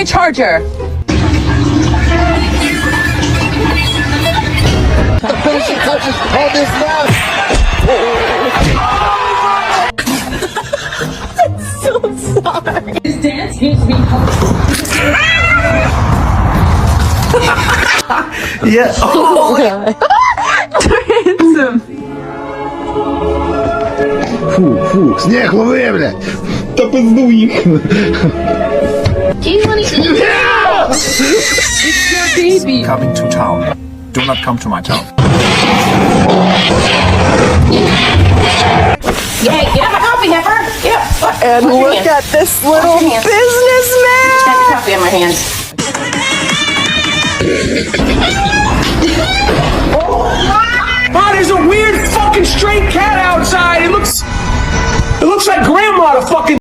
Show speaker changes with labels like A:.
A: my charger?
B: Finishing touches on this match.
A: So sorry.
C: This dance gives me hope.
D: Yeah.
A: Oh god. Handsome.
B: Фу, снег лови, блядь.
D: Та пизду їх.
A: Do you want to eat? It's your baby.
D: Coming to town. Do not come to my town.
C: Yeah, get up a coffee, heifer. Get up.
A: And
C: Wash your
A: look
C: hands.
A: at this little
C: Wash your hands.
A: businessman.
C: Got the coffee on my hands.
E: Oh, there's a weird fucking stray cat outside. It looks like grandma to fucking